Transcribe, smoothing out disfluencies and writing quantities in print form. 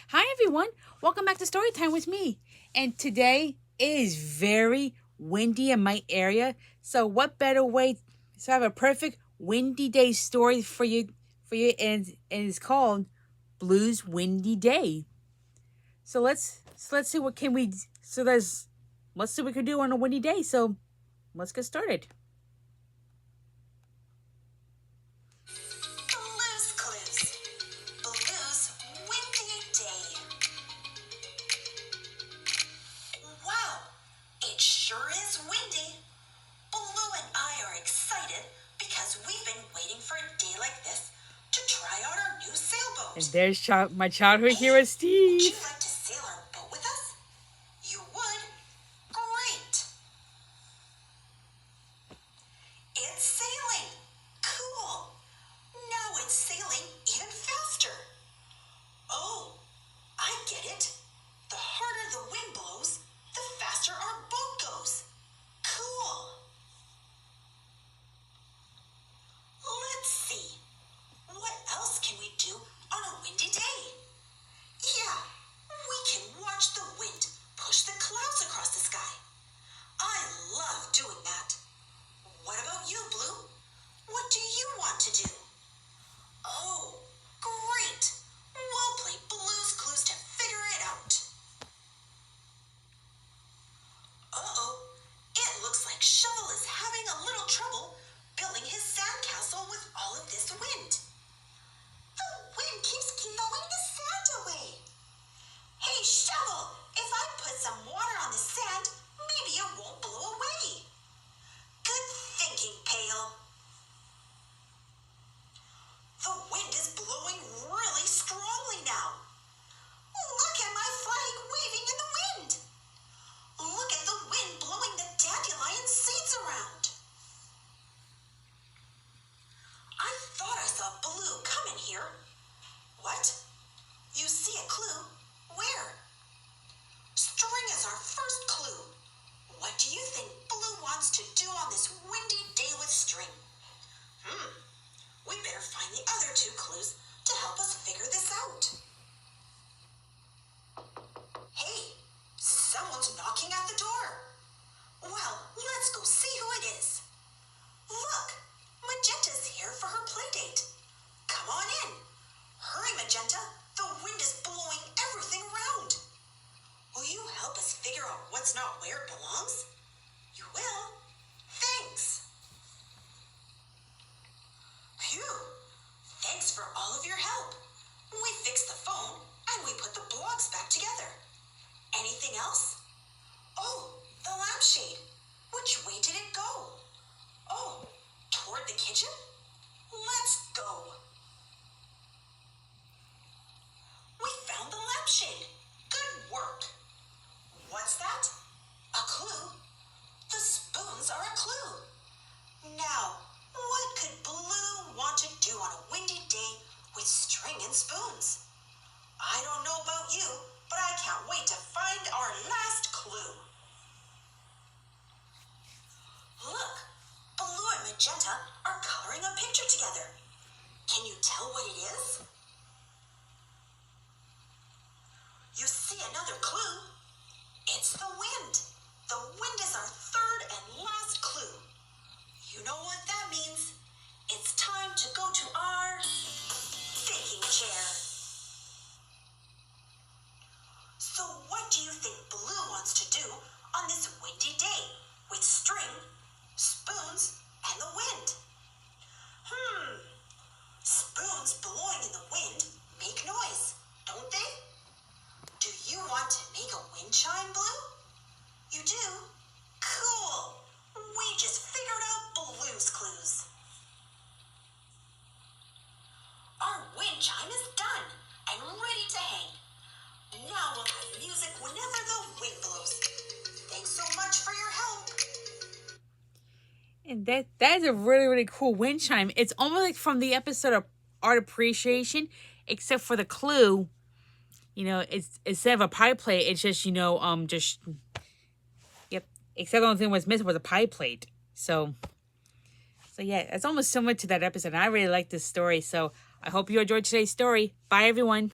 Hi everyone, welcome back to Storytime with me. And today is very windy in my area. So what better way so I have a perfect windy day story for you, and it's called Blues Windy Day. So let's see what can we so there's let's see what we can do on a windy day. So let's get started. Blues Clues. Blues Windy Day. Wow, it sure is windy. Blue and I are excited because we've been waiting for a day like this to try out our new sailboat. And there's my childhood hero Would Steve. you like to sail our boat with us? You would? Great. It's sailing. Cool. Now it's sailing even faster. Oh, I get it. The harder the wind blows, the faster our boat goes. Cool. Let's see. What else can we do on a windy day? Yeah, we can watch the wind push the clouds across the sky. I love doing that. What about you, Blue? What do you want to do? Oh, great. We'll play Blue's Clues to figure it out. Uh-oh. It looks like Shovel is having a little trouble building his sandcastle with all of this wind. The wind keeps blowing the sand away. Hey, Shovel, if I put some water on the sand, maybe it won't blow away. Good thinking, Pail. The wind is blowing really strongly now. Look at my flag waving in the wind. Look at the wind blowing the dandelion seeds around. I thought I saw Blue coming here. What? You see a clue? Where? String is our first clue. What do you think Blue wants to do on this windy day with String? We better find the other two clues to help us figure this out. Hey, someone's knocking at the door. Well, let's go see who it is. Look, Magenta's here for her play date. Come on in. Hurry, Magenta. The wind is blowing everything around. Will you help us figure out what's not where it belongs? You will? Thanks. Phew. Thanks for all of your help. We fixed the phone and we put the blocks back together. Anything else? Oh, the lampshade. Which way did it go? Oh, toward the kitchen? Let's go. We found the lampshade. Good work. What's that? A clue? The spoons are a clue. Now, what could Blue want to do on a windy day with string and spoons? I don't know about you, but I can't wait to find our last clue. Look, Blue and Magenta are coloring a picture together. Can you tell what it is? You see another clue? It's the wind. The wind is our third and last clue. You know what that means. It's time to go to our thinking chair. So what do you think Blue wants to do on this windy day with string, spoons, and the wind? Spoons blowing in the wind make noise, don't they? Do you want to make a wind chime, Blue? You do? Cool. We just figured out Blue's Clues. Our wind chime is done and ready to hang. Now we'll have music whenever the wind blows. Thanks so much for your help. And that is a really cool wind chime. It's almost like from the episode of Art Appreciation, except for the clue. You know, it's instead of a pie plate, it's just yep. Except the only thing was missing was a pie plate. So yeah, it's almost similar to that episode. And I really like this story. So I hope you enjoyed today's story. Bye everyone.